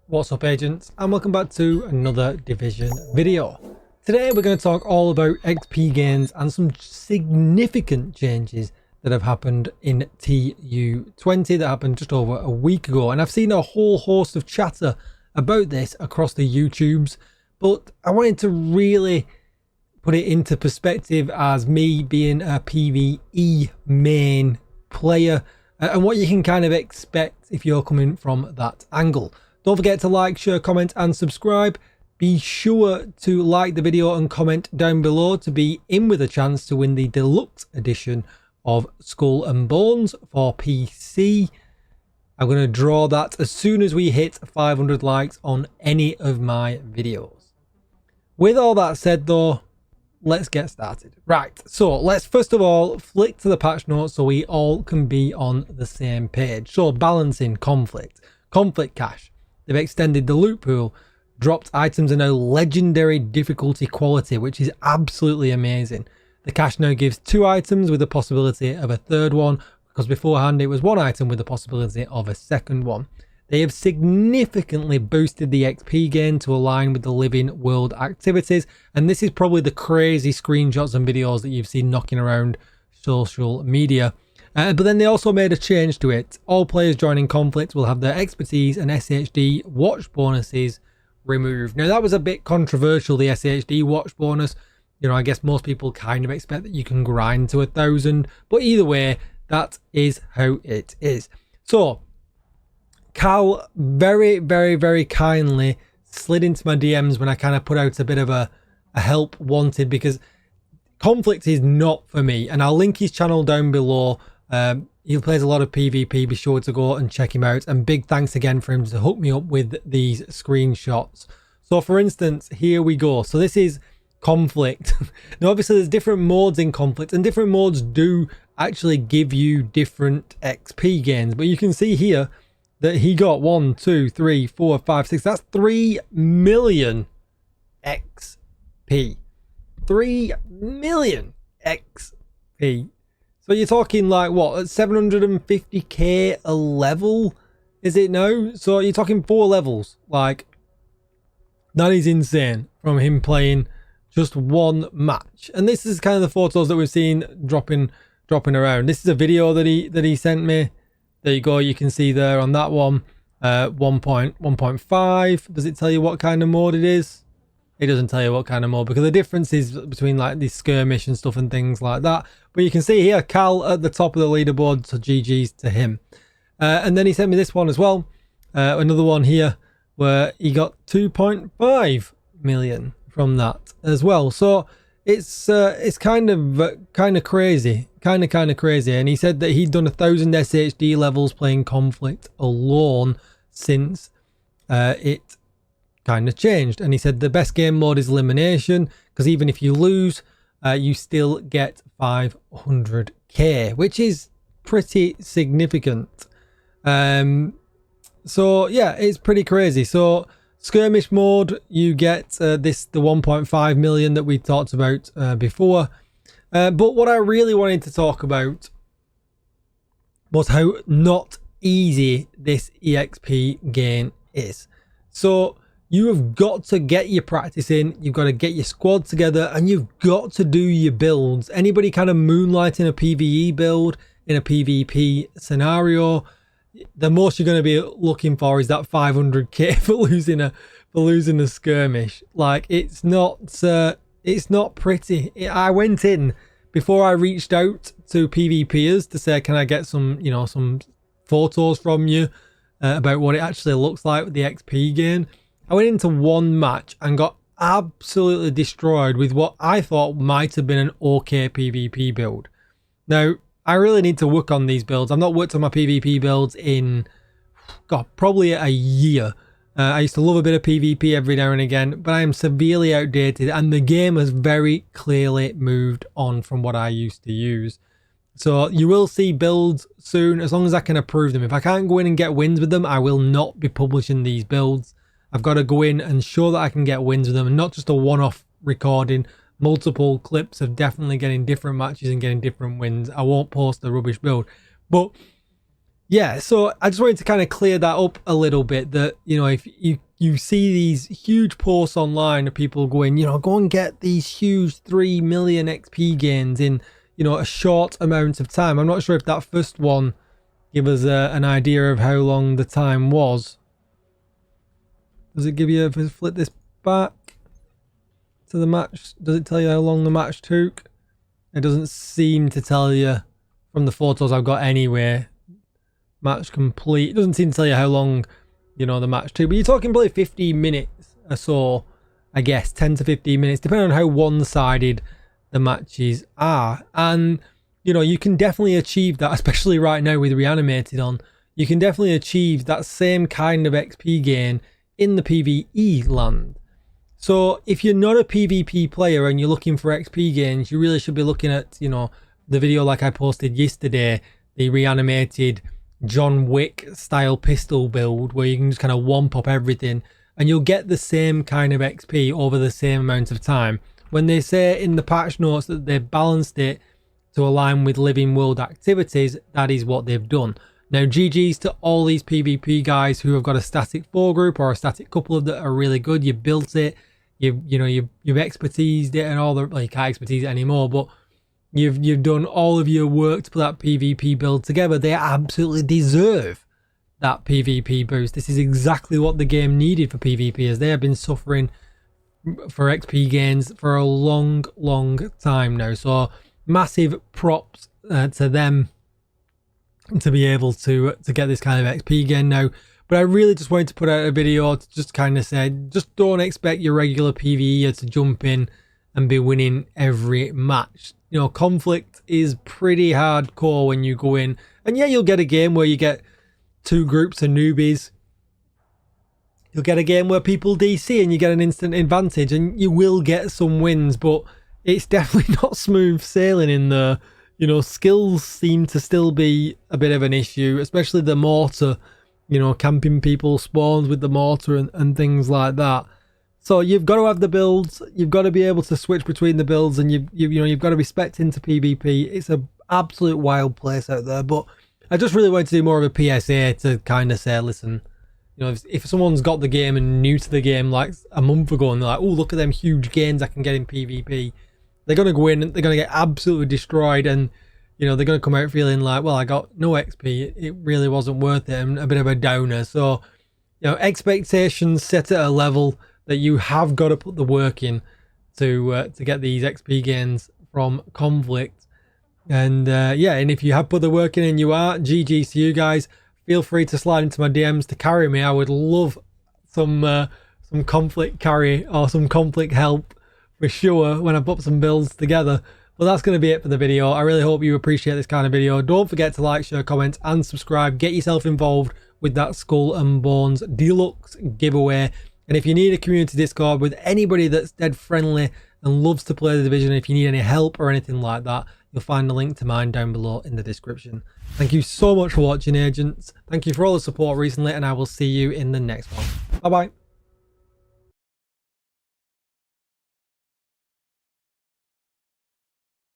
What's up, agents, and welcome back to another Division video. Today we're going to talk all about XP gains and some significant changes that have happened in TU20 that happened just over a week ago, and I've seen a whole host of chatter about this across the YouTubes, but I wanted to really put it into perspective as me being a PvE main player and what you can kind of expect if you're coming from that angle. Don't forget to like, share, comment and subscribe. Be sure to like the video and comment down below to be in with a chance to win the deluxe edition of Skull and Bones for PC. I'm going to draw that as soon as we hit 500 likes on any of my videos. With all that said though, let's get started. Right, so let's first of all flick to the patch notes so we all can be on the same page. So balancing conflict cache. They've extended the loot pool. Dropped items are now legendary difficulty quality, which is absolutely amazing. The cache now gives 2 items with the possibility of a third one, because beforehand it was 1 item with the possibility of a second one. They have significantly boosted the XP gain to align with the living world activities, and this is probably the crazy screenshots and videos that you've seen knocking around social media. But then they also made a change to it. All players joining conflict will have their expertise and SHD watch bonuses removed. Now that was a bit controversial, the SHD watch bonus. You know, I guess most people kind of expect that you can grind to 1,000, but either way, that is how it is. So Cal very kindly slid into my DMs when I kind of put out a bit of a help wanted, because conflict is not for me, and I'll link his channel down below. He plays a lot of PvP, be sure to go and check him out, and big thanks again for him to hook me up with these screenshots. So for instance, here we go. So this is conflict. Now obviously there's different modes in conflict, and different modes do actually give you different XP gains, but you can see here that he got 1, 2, 3, 4, 5, 6. That's 3 million XP. 3 million XP. So you're talking like what, 750k a level, is it now? So you're talking 4 levels. Like, that is insane from him playing just 1 match. And this is kind of the photos that we've seen dropping around. This is a video that he sent me. There you go, you can see there on that one, 1.5. Does it tell you what kind of mode it is? It doesn't tell you what kind of mode, because the difference is between like the skirmish and stuff and things like that. But you can see here Cal at the top of the leaderboard, so GG's to him. And then he sent me this one as well, another one here where he got 2.5 million from that as well. So it's kind of crazy, kind of crazy. And he said that he'd done 1,000 SHD levels playing conflict alone since it kind of changed. And he said the best game mode is elimination, because even if you lose, you still get 500k, which is pretty significant. So yeah, it's pretty crazy. So skirmish mode, you get the 1.5 million that we talked about before. But what I really wanted to talk about was how not easy this EXP gain is. So you have got to get your practice in, you've got to get your squad together, and you've got to do your builds. Anybody kind of moonlighting a PvE build in a PvP scenario, the most you're going to be looking for is that 500k for losing a skirmish. Like, it's not pretty. I went in before I reached out to PvPers to say, can I get some, you know, some photos from you about what it actually looks like with the XP gain. I went into 1 match and got absolutely destroyed with what I thought might have been an okay PvP build. Now, I really need to work on these builds. I've not worked on my PvP builds in, God, probably a year. I used to love a bit of PvP every now and again, but I am severely outdated, and the game has very clearly moved on from what I used to use. So you will see builds soon, as long as I can approve them. If I can't go in and get wins with them, I will not be publishing these builds. I've got to go in and show that I can get wins with them, and not just a one-off recording. Multiple clips of definitely getting different matches and getting different wins. I won't post the rubbish build. But yeah, so I just wanted to kind of clear that up a little bit, that, you know, if you see these huge posts online of people going, you know, go and get these huge 3 million XP gains in, you know, a short amount of time. I'm not sure if that first one give us an idea of how long the time was. Does it give you, if I flip this back to the match, does it tell you how long the match took? It doesn't seem to tell you from the photos I've got anyway. Match complete. It doesn't seem to tell you how long, you know, the match took, but you're talking probably 15 minutes or so, I guess, 10 to 15 minutes, depending on how one-sided the matches are. And, you know, you can definitely achieve that, especially right now with Reanimated on. You can definitely achieve that same kind of XP gain in the PvE land. So if you're not a PvP player and you're looking for XP gains, you really should be looking at, you know, the video like I posted yesterday, the Reanimated John Wick style pistol build, where you can just kind of one pop everything and you'll get the same kind of XP over the same amount of time. When they say in the patch notes that they've balanced it to align with living world activities, that is what they've done. Now, GG's to all these PvP guys who have got a static 4 group or a static couple that are really good. You've built it, you've expertised it and all the, well, you can't expertise it anymore, but you've done all of your work to put that PvP build together. They absolutely deserve that PvP boost. This is exactly what the game needed for PvP, as they have been suffering for XP gains for a long time now. So massive props to them to be able to get this kind of XP gain now. But I really just wanted to put out a video to just kind of say, just don't expect your regular PvEer to jump in and be winning every match. You know, conflict is pretty hardcore when you go in. And yeah, you'll get a game where you get 2 groups of newbies. You'll get a game where people DC and you get an instant advantage, and you will get some wins, but it's definitely not smooth sailing in there. You know, skills seem to still be a bit of an issue, especially the mortar, you know, camping people spawns with the mortar and things like that. So you've got to have the builds, you've got to be able to switch between the builds, and you've got to be spec'd into PvP. It's an absolute wild place out there, but I just really wanted to do more of a PSA to kind of say, listen, you know, if someone's got the game and new to the game like a month ago and they're like, oh, look at them huge gains I can get in PvP, they're going to go in and they're going to get absolutely destroyed, and, you know, they're going to come out feeling like, well, I got no XP, it really wasn't worth it, and a bit of a downer. So, you know, expectations set at a level that you have got to put the work in to get these XP gains from conflict. And yeah, and if you have put the work in and you are, GG's to you guys. Feel free to slide into my DMs to carry me. I would love some conflict carry or some conflict help for sure when I put some builds together. But that's going to be it for the video. I really hope you appreciate this kind of video. Don't forget to like, share, comment and subscribe. Get yourself involved with that Skull and Bones Deluxe giveaway. And if you need a community Discord with anybody that's dead friendly and loves to play the Division, if you need any help or anything like that, you'll find a link to mine down below in the description. Thank you so much for watching, agents. Thank you for all the support recently, and I will see you in the next one. Bye bye.